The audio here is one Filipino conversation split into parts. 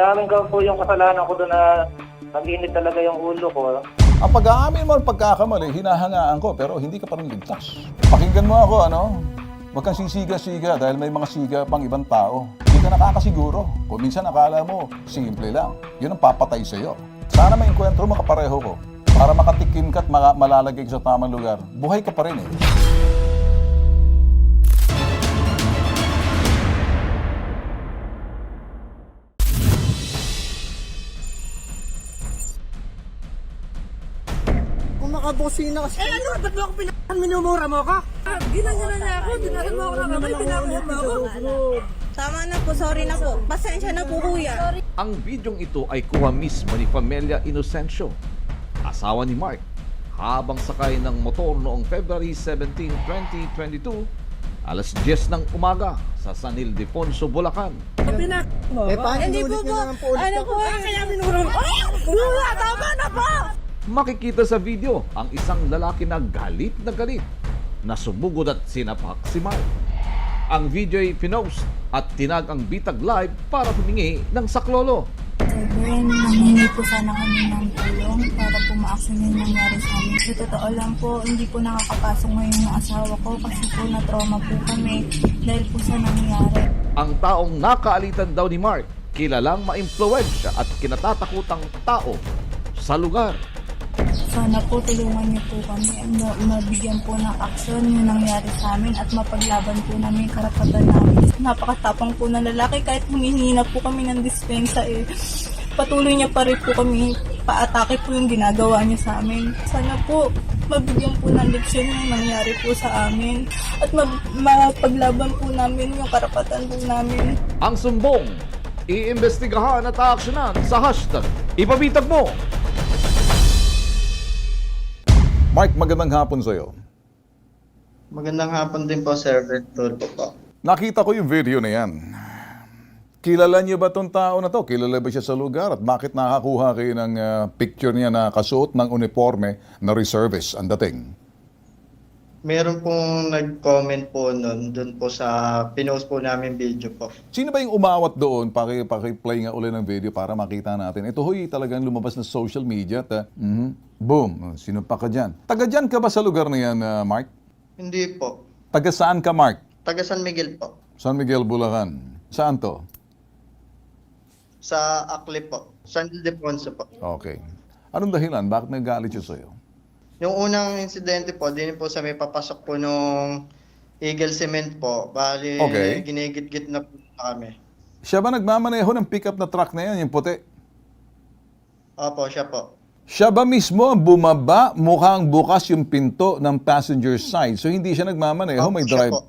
Inamin ko po yung kasalanan ko doon na nag-init talaga yung ulo ko. Ang pag-aamin mo ang pagkakamali, hinahangaan ko, pero hindi ka pa rin ligtas. Pakinggan mo ako, ano? Huwag kang sisiga-siga dahil may mga siga pang ibang tao. Hindi ka nakakasiguro. Kung minsan akala mo, simple lang. Yun ang papatay sa'yo. Sana may enkwentro mo kapareho ko. Para makatikim ka at malalagay ka sa tamang lugar. Buhay ka pa rin eh. Kung makabusina kasi. Eh ano, ba't mo ako minumura mo ako? Ginagana niya ako, dinagan mo ako ng kamay, pinakayan mo ako. Tama na po, sorry na po. Pasensya na po, kuya. Ang bidyong ito ay kuha mismo ni Pamelia Inocencio, asawa ni Mark, habang sakay ng motor noong February 17, 2022, alas 10 ng umaga sa San Ildefonso, Bulacan. Pinak mo. Eh, paano Hindi po ulit po. nyo naman po ulit Ano ako? po? Kaya minura mo. Ay! Kuya, tama na po! Makikita sa video ang isang lalaki na galit na sumugod at sinapak si Mark. Ang video ay pinost at tinag ang Bitag Live para humingi ng saklolo. Then, nanghingi po sana kami ng tulong para po ma-action yung nangyari sa amin. Sa totoo lang po, hindi po nakakapasok ngayon yung asawa ko kasi po na-trauma po kami dahil po sa nangyari. Ang taong nakaalitan daw ni Mark, kilalang maimpluwensya at kinatatakutang tao sa lugar. Sana po tulungan niyo po kami at mabigyan po ng action yung nangyari sa amin at mapaglaban po namin yung karapatan namin. Napakatapang po ng lalaki kahit humihingi na po kami ng dispensa patuloy niya pa rin po kami paatake po yung ginagawa niya sa amin. Sana po mabigyan po ng leksyon yung nangyari po sa amin at mapaglaban po namin yung karapatan po namin. Ang sumbong, iimbestigahan at aaksyonan sa hashtag Ipabitag Mo. Mark, magandang hapon sa'yo. Magandang hapon din po, Sir Turco po. Nakita ko yung video na yan. Kilala niyo ba tong tao na to? Kilala ba siya sa lugar? At bakit nakakuha kayo ng picture niya na kasuot ng uniforme na reservist ang dating? Meron pong nag-comment po nun, dun po sa pinost po namin video po. Sino ba yung umawat doon? Paki-play nga ulit ng video para makita natin. Ito hoy, talagang lumabas na social media. Boom, sino pa ka dyan? Taga dyan ka ba sa lugar na yan, Mark? Hindi po. Taga saan ka, Mark? Taga San Miguel po. San Miguel, Bulacan. Saan to? Sa Akli po. San Ildefonso po. Okay. Anong dahilan? Bakit nagalit siya sa'yo? Yung unang insidente po, din po sa may papasok po nung Eagle Cement po. Bali, Okay. ginigit-git na po kami. Siya ba nagmamaneho ng pickup na truck na yan, yung puti? Opo, siya po. Siya ba mismo ang bumaba, mukhang bukas yung pinto ng passenger side? So hindi siya nagmamaneho, may Siya drive. po.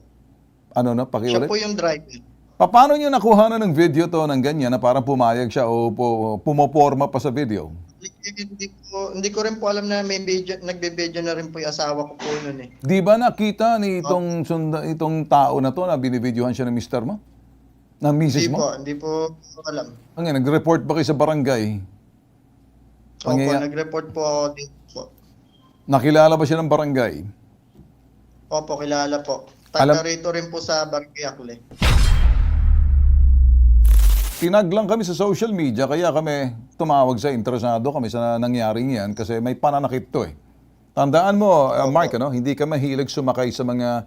Ano na, Siya pakiulit? po yung driver. Paano niyo nakuha na ng video to ng ganyan na parang pumayag siya o pumoporma pa sa video? Hindi ko rin po alam na may video, nagbe-video na rin po yung asawa ko po nun eh. Di ba nakita ni itong tao na to na binibidyohan siya ng mister mo? Ng misis mo? Hindi po alam. Ang nag-report ba kayo sa barangay? Opo, nag-report po ako dito po. Nakilala ba siya ng barangay? Opo, kilala po. Alam- Taga rito rin po sa Barangay Akli. Tinag lang kami sa social media kaya kami tumawag sa interesado kami sa nangyaring yan kasi may pananakit to eh. Tandaan mo, Mark, hindi ka mahilig sumakay sa mga,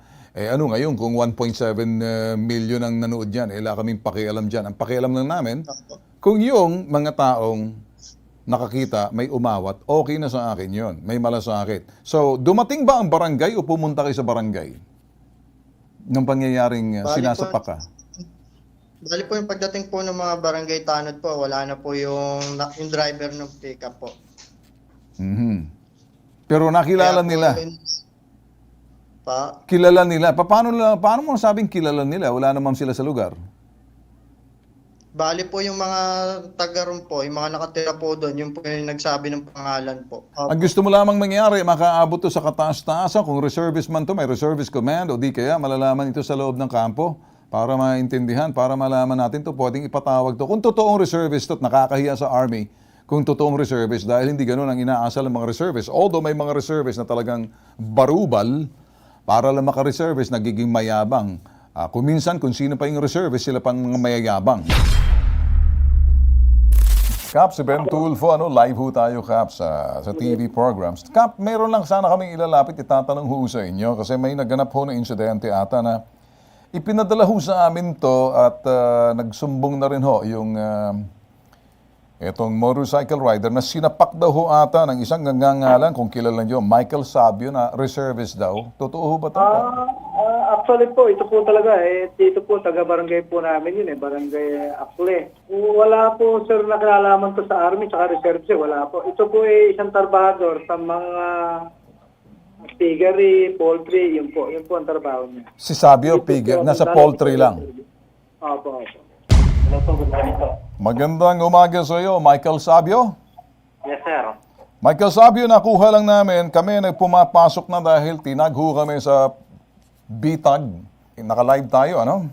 ano ngayon, kung 1.7 million ang nanood dyan, wala kaming pakialam dyan. Ang pakialam lang namin, kung yung mga taong nakakita, may umawat, okay na sa akin yon, may malasakit. So, dumating ba ang barangay o pumunta kayo sa barangay? Nung pangyayaring sinasapak ka? Bali po yung pagdating po ng mga barangay tanod po, wala na po yung driver ng pickup po. Pero nakilala Kaya po nila. Kilala nila. Paano mo sabing kilala nila? Wala naman sila sa lugar. Bali po yung mga taga ron po, yung mga nakatira po doon, yung po yung nagsabi ng pangalan po. Ang gusto mo lamang mangyari, makaabot to sa kataas-taasan. Kung reservist man to, may reservist command o di kaya malalaman ito sa loob ng kampo para maintindihan, para malaman natin to, pwedeng ipatawag to. Kung totoong reservist to, nakakahiya sa Army, kung totoong reservist, dahil hindi ganun ang inaasal ng mga reservist. Although may mga reservist na talagang barubal, para lang maka-reservist, nagiging mayabang. Kung minsan, kung sino pa yung reservist, sila pang mga mayayabang. Kap, si Ben Tulfo, live ho tayo, Kap, sa TV programs. Kap, meron lang sana kaming ilalapit, itatanong ho sa inyo, kasi may naganap ho na insidente ata na ipinadala ho sa amin to at nagsumbong na rin ho yung etong motorcycle rider na sinapak daw ho ata ng isang ngangangalan, kung kilala nyo, Michael Sabio, na reservist daw. Totoo ho ba ito? Actually po, ito po talaga dito po, taga-barangay po namin yun Barangay Akle. Wala po sir na kinalaman to sa army tsaka reserve wala po. Ito po isang trabahador sa mga piggery, poultry, yun po ang trabaho niya. Si Sabio, nasa poultry lang. Opo. Hello po, good morning po. Magandang umaga sa iyo, Michael Sabio. Yes sir. Michael Sabio, nakuha lang namin, kami nagpumapasok na dahil tinagho kami sa bitag. Naka-live tayo, ano?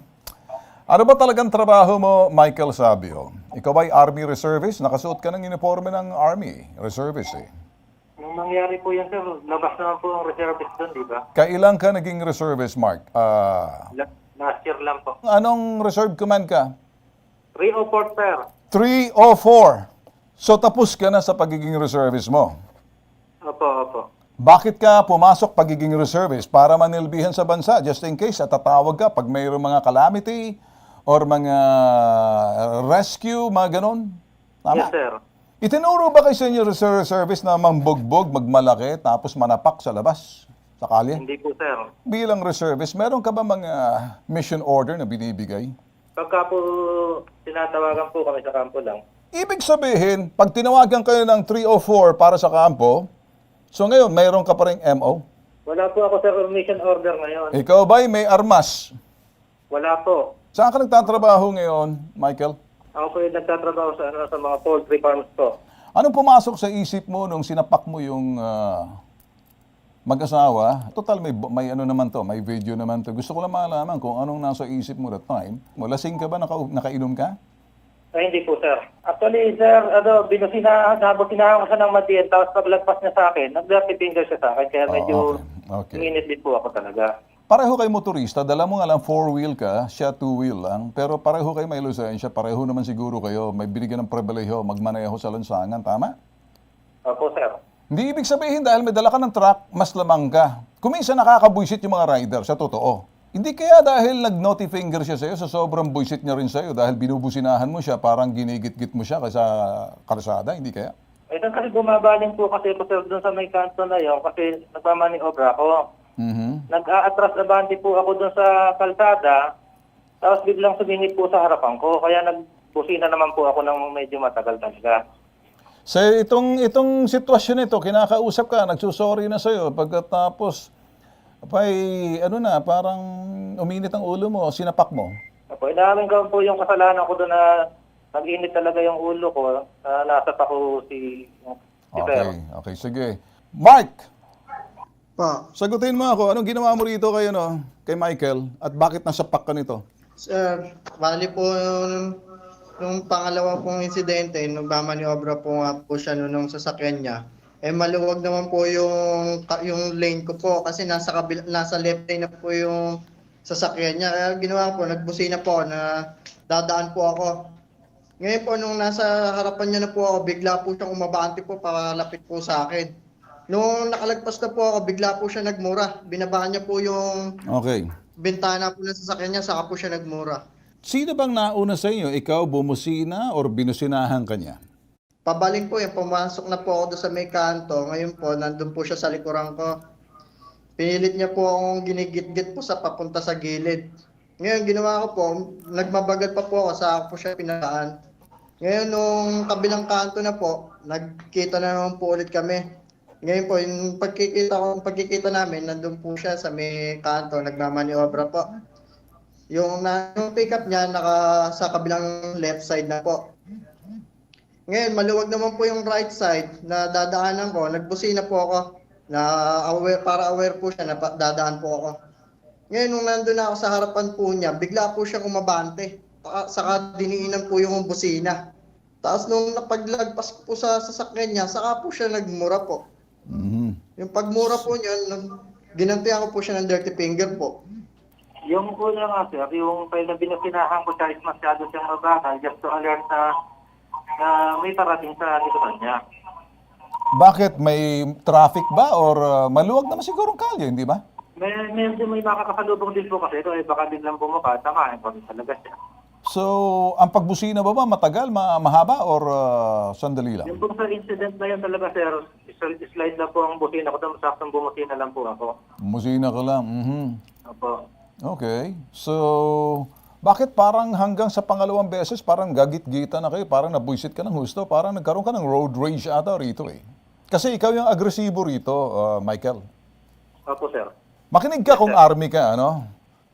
Ano ba talagang trabaho mo, Michael Sabio? Ikaw ba'y Army Reservist? Nakasuot ka ng uniforme ng Army Reservist eh. Nung nangyari po yan sir, labas naman po ang reservist doon, di ba? Kailan ka naging reservist, Mark? Last year lang po. Anong reserve command ka? 304 sir. 304. So tapos ka na sa pagiging reservist mo. Opo. Bakit ka pumasok pagiging reservist? Para manilbihan sa bansa, just in case, at tatawag ka pag mayroong mga calamity or mga rescue, mga ganon? Tama? Yes sir. Itinuro ba kayo sa inyo reservist na mambugbog, magmalaki, tapos manapak sa labas? Sakali? Hindi po sir. Bilang reservist, meron ka ba mga mission order na binibigay? Pagka po tinatawagan po kami sa kampo lang. Ibig sabihin, pag tinawagan kayo ng 304 para sa kampo, so ngayon, mayroon ka pa rin MO? Wala po ako sa mission order ngayon. Ikaw ba'y may armas? Wala po. Saan ka nagtatrabaho ngayon, Michael? Ako po yung nagtatrabaho sa mga poultry farms po. Anong pumasok sa isip mo nung sinapak mo yung mag-asawa? Total, may ano naman to, may video naman to. Gusto ko lang malaman kung anong nasa isip mo that time. Lasing ka ba? Nakainom ka? Ay, hindi po, sir. Actually, sir, habang sinahan ko siya ng matiyan, tapos paglagpas niya sa akin, nag-dirty finger siya sa akin, kaya medyo Okay. minit din po ako talaga. Pareho kayo motorista, dala mo nga lang 4-wheel ka, siya 2-wheel lang, pero pareho kayo may lisensya, pareho naman siguro kayo, may binigyan ng pribileho, magmaneho sa lansangan, tama? Opo, sir. Hindi ibig sabihin dahil may dala ka ng truck, mas lamang ka. Kuminsan nakakabwisit yung mga rider, sa totoo. Hindi kaya dahil nag-naughty finger siya sa'yo, sa sobrang buisit niya rin sa'yo, dahil binubusinahan mo siya, parang ginigit-git mo siya sa kalsada, hindi kaya? Eh, doon kasi bumabaling po kasi po, sir, doon sa may kanto na yun, kasi nagmamaniobra ako. Nag-a-atras abante po ako doon sa kalsada, tapos biglang sumingit po sa harapan ko, kaya nagbusina naman po ako ng medyo matagal talaga. Sa itong sitwasyon nito, kinakausap ka, nagsusorry na sa'yo, pagkatapos, parang uminit ang ulo mo, sinapak mo. Opo, inamin ko po yung kasalanan ko doon na nag-init talaga yung ulo ko, na nasa ako si Pero. Okay, sige. Mark, Pa, sagutin mo ako, anong ginawa mo rito kay Michael, at bakit nasapak ka nito? sir, bali po nung pangalawa pong insidente, nung mamaniobra po nga po siya nung sasakyan niya, maluwag naman po yung lane ko po kasi nasa left lane na po yung sasakyan niya. Kaya ginawa ko, nagbusina po ako na dadaan po ako. Ngayon po, nung nasa harapan niya na po ako, bigla po siyang umabante po para lapit po sa akin. Nung nakalagpas na po ako, bigla po siya nagmura. Binabaan niya po yung bintana po ng sasakyan niya, saka po siya nagmura. Sino bang nauna sa inyo? Ikaw bumusina or binusinahan ka niya? Pabaling po yung pumasok na po ako doon sa may kanto. Ngayon po, nandun po siya sa likuran ko. Pinilit niya po akong ginigit-git po sa papunta sa gilid. Ngayon, ginawa ko po, nagmabagal pa po ako, sa po siya pinadaan. Ngayon, nung kabilang kanto na po, nagkita na naman po ulit kami. Ngayon po, yung pagkikita namin, nandun po siya sa may kanto, nagmamaniobra po. Yung pick-up niya, sa kabilang left side na po. Ngayon, maluwag naman po yung right side na dadaanan ko. Nagbusina po ako para aware po siya na dadaan po ako. Ngayon, nung nandun ako sa harapan po niya, bigla po siyang umabante. Saka diniinan po yung busina. Tapos nung napaglagpas po sa sasakyan niya, saka po siya nagmura po. Yung pagmura po niya, ginantihan ko po siya ng dirty finger po. Yung una nga, sir, yung pag binusinahan ko siya is masyado siyang mabagal, just to alert sa na may parating sa likuran niya. Bakit? May traffic ba or maluwag naman sigurong kalye, hindi ba? May makakasalubong din po kasi ito ay baka biglang bumuka, tamaan po talaga siya. So, ang pagbusina ba matagal, mahaba or sandali lang? Yung pong sa incident na yun talaga, sir, slide na po ang busina ko, saktong bumusina lang po ako. Musina ka lang. Opo. Okay. So, bakit parang hanggang sa pangalawang beses, parang gagit-gita na kayo, parang nabuisit ka ng husto, parang nagkaroon ka ng road rage ata rito eh. Kasi ikaw yung agresibo rito, Michael. Opo, sir. Makinig ka kung army ka, ano?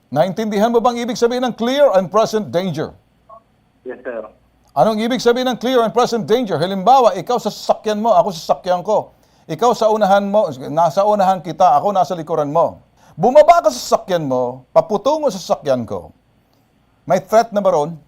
Naintindihan mo bang ibig sabihin ng clear and present danger? Yes, sir. Anong ibig sabihin ng clear and present danger? Halimbawa, ikaw sa sasakyan mo, ako sa sasakyan ko. Ikaw sa unahan mo, nasa unahan kita, ako nasa likuran mo. Bumaba ka sa sasakyan mo, paputungo sa sasakyan ko. May threat na ba ron?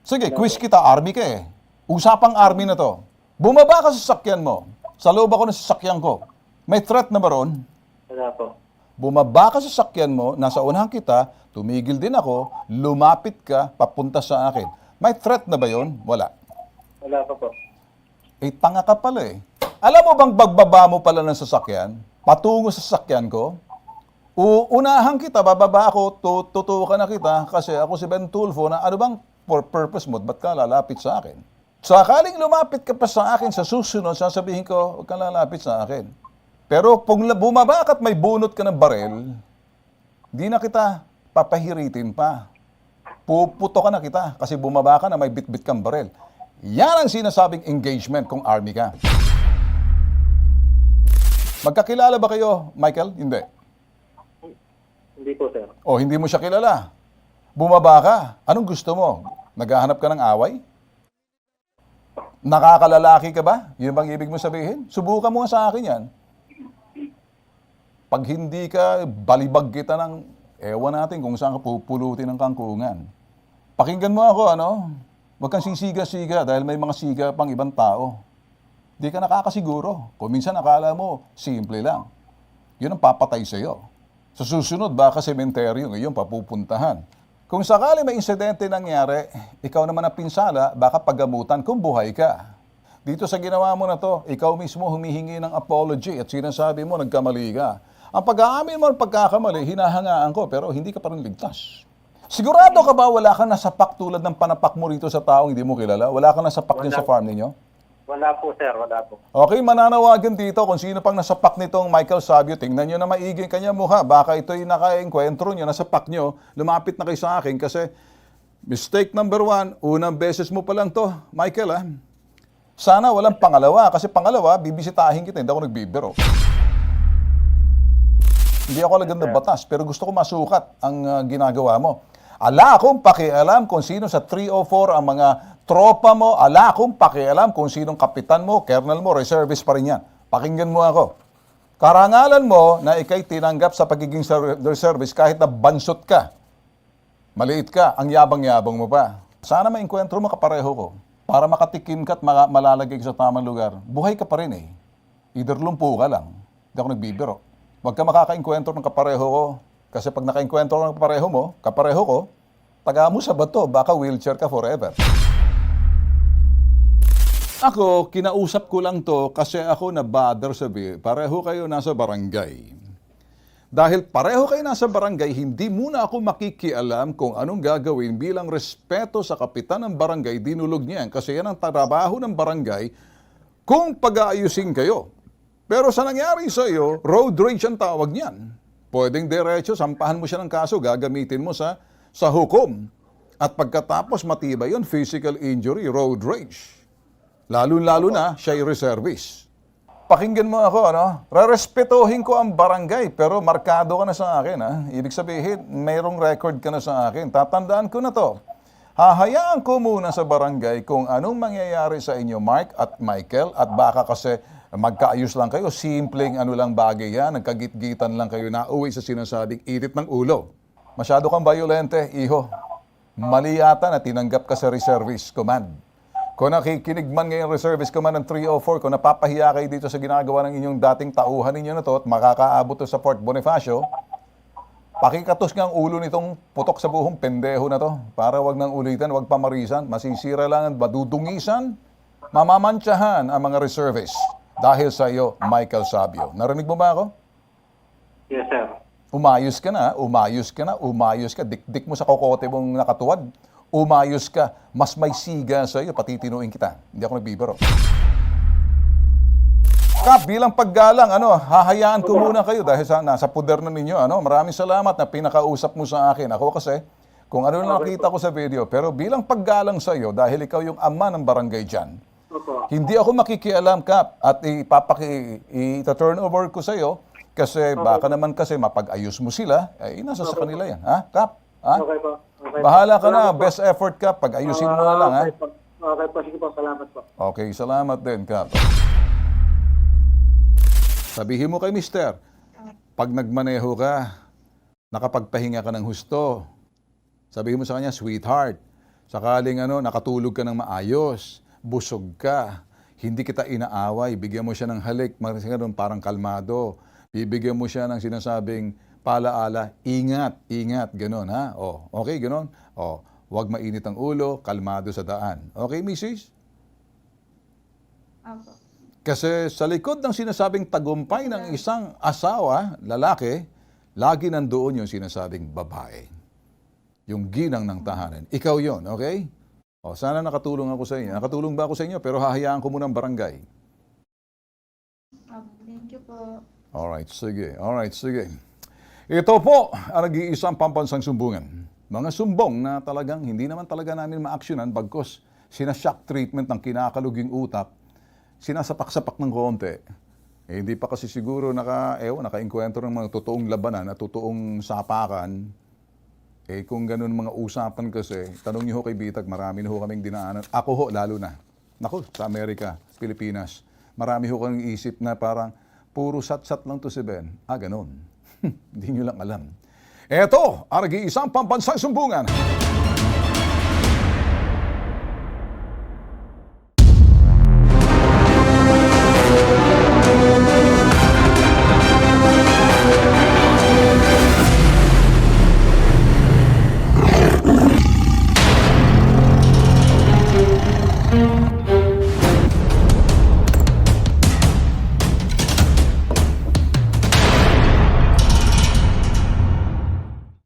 Sige, quiz kita, army ka eh. Usapang army na to. Bumaba ka sa sasakyan mo, sa loob ako ng sasakyan ko. May threat na ba ron? Wala po. Bumaba ka sa sasakyan mo, nasa unahan kita, tumigil din ako, lumapit ka, papunta sa akin. May threat na ba yon? Wala. Wala pa po. Eh, tanga ka pala eh. Alam mo bang bagbaba mo pala ng sasakyan, patungo sa sasakyan ko, unahan kita, bababa ako, tutukan na kita, kasi ako si Ben Tulfo na ano bang for purpose mo, ba't ka lalapit sa akin? Sakaling lumapit ka pa sa akin sa susunod, sasabihin ko, huwag ka lalapit sa akin. Pero kung bumaba ka at may bunot ka ng barel, di na kita papahiritin pa. Puputo ka na kita kasi bumaba ka na may bit-bit kang barel. Yan ang sinasabing engagement kung army ka. Magkakilala ba kayo, Michael? Hindi. Hindi po, sir. O hindi mo siya kilala. Bumaba ka. Anong gusto mo? Naghahanap ka ng away? Nakakalalaki ka ba? Yun bang ibig mo sabihin? Subukan mo nga sa akin yan. Pag hindi ka, balibag kita ng ewan natin kung saan ka pupulutin ng kangkungan. Pakinggan mo ako, ano? Huwag kang sisiga-siga dahil may mga siga pang ibang tao. Di ka nakakasiguro. Kung minsan akala mo, simple lang. Yun ang papatay sa'yo. Sa susunod, baka sementeryo ngayon papupuntahan. Kung sakali may insidente nangyari, ikaw naman ang pinsala, baka paggamutan kung buhay ka. Dito sa ginawa mo na to, ikaw mismo humihingi ng apology at sinasabi mo nagkamali ka. Ang pag-aamin mo ng pagkakamali, hinahangaan ko, pero hindi ka pa rin ligtas. Sigurado ka ba wala kang nasapak tulad ng panapak mo rito sa taong hindi mo kilala? Wala kang nasapak din sa farm ninyo? Wala po, sir. Wala po. Okay, mananawagan dito kung sino pang nasapak nitong Michael Sabio. Tingnan nyo na maigi ang kanya mukha. Baka ito'y naka-enkwentro nyo, nasapak nyo. Lumapit na kayo sa akin kasi mistake number 1, unang beses mo pa lang to, Michael, ha? Sana walang pangalawa kasi pangalawa, bibisitahin kita, hindi ako nagbibiro. Hindi ako alagad ng batas, pero gusto ko masukat ang ginagawa mo. Ala akong pakialam kung sino sa 304 ang mga tropa mo. Ala akong pakialam kung sinong kapitan mo, kernel mo, reservist pa rin yan. Pakinggan mo ako. Karangalan mo na ikay tinanggap sa pagiging reservist kahit na bansot ka. Maliit ka, ang yabang-yabang mo pa. Sana maengkwentro mo kapareho ko para makatikim ka at malalagay ka sa tamang lugar. Buhay ka pa rin eh. Either lumpo ka lang. Hindi ako nagbibiro. Huwag ka makakaengkwentro ng kapareho ko. Kasi pag nakaengkwentro ng kapareho ko, taga mo sa bato, baka wheelchair ka forever. Ako, kinausap ko lang to kasi ako na-bother pareho kayo nasa barangay. Dahil pareho kayo nasa barangay, hindi muna ako makikialam kung anong gagawin bilang respeto sa kapitan ng barangay, dinulog niyan. Kasi yan ang trabaho ng barangay kung pag-aayusin kayo. Pero sa nangyari sa iyo, road rage ang tawag niyan. Pwedeng diretso, sampahan mo siya ng kaso, gagamitin mo sa hukom. At pagkatapos matibay yun, physical injury, road rage. Lalo-lalo na, siya'y reservist. Pakinggan mo ako, ano? Rerespetuhin ko ang barangay, pero markado ka na sa akin, ha? Ibig sabihin, mayroong record ka na sa akin. Tatandaan ko na to. Hahayaan ko muna sa barangay kung anong mangyayari sa inyo, Mark at Michael, at baka kasi magkaayos lang kayo, simpleng ano lang bagay yan, nagkagit-gitan lang kayo, nauwi sa sinasabing init ng ulo. Masyado kang violente, iho. Mali yata na tinanggap ka sa reservist command. Kung nakikinig man ngayon reservist command ng 304, kung napapahiya kayo dito sa ginagawa ng inyong dating tauhan ninyo na to at makakaabot to sa Fort Bonifacio, pakikatos nga ang ulo nitong putok sa buhong pendeho na to para wag nang ulitin, wag pamarisan, masisira lang, madudungisan, mamamantsahan ang mga reservists dahil sa iyo, Michael Sabio. Narinig mo ba ako? Yes, sir. Umayos ka na, umayos ka na, umayos ka. Dik-dik mo sa kokote mong nakatuwad. Umayos ka. Mas may siga sa iyo, patitinuin kita. Hindi ako nagbibiro. Kap, bilang paggalang, hahayaan ko muna kayo dahil nasa puder na ninyo. Maraming salamat na pinakausap mo sa akin. Ako kasi, kung ano na nakita ko sa video, pero bilang paggalang sa iyo, dahil ikaw yung ama ng barangay dyan, hindi ako makikialam, Kap, at ita-turn over ko sa iyo kasi baka naman kasi mapag-ayos mo sila, nasa sa kanila yan. Ha, Kap? Ha? Okay po. Okay. Bahala ka na, best effort, Kap. Pag-ayusin mo na lang, ha? Okay po. Okay po. Sige po. Salamat po. Okay, salamat din, Kap. Sabihin mo kay Mister, pag nagmaneho ka, nakapagpahinga ka ng husto. Sabihin mo sa kanya, sweetheart, sakaling nakatulog ka ng maayos, busog ka, hindi kita inaaway, bigyan mo siya ng halik, parang kalmado. Bibigyan mo siya ng sinasabing paalaala, ingat, ingat, gano'n ha? Okay, gano'n? Huwag mainit ang ulo, kalmado sa daan. Okay, Mrs.? Opo. Kasi sa likod ng sinasabing tagumpay ng isang asawa, lalaki, lagi nandoon yung sinasabing babae. Yung ginang ng tahanan. Ikaw yon, okay? Sana nakatulong ako sa inyo. Nakatulong ba ako sa inyo? Pero hahayaan ko muna ang barangay. Thank you po. Alright, sige. Ito po ang nag-iisang pambansang sumbungan. Mga sumbong na talagang hindi naman talaga namin ma-actionan bagkos sinashock treatment ng kinakaluging utak, sinasapak-sapak ng konti. Hindi pa kasi siguro naka-enkwentro ng mga totoong labanan at totoong sapakan. Kung ganun mga usapan kasi, tanong niyo ho kay Bitag, marami na ho kaming dinaanan. Ako ho, lalo na. Naku, sa Amerika, Pilipinas, marami ho kaming isip na parang, puro sat-sat lang to si Ben. Ganun. Hindi nyo lang alam. Eto, ang nag-iisang pambansang sumbungan.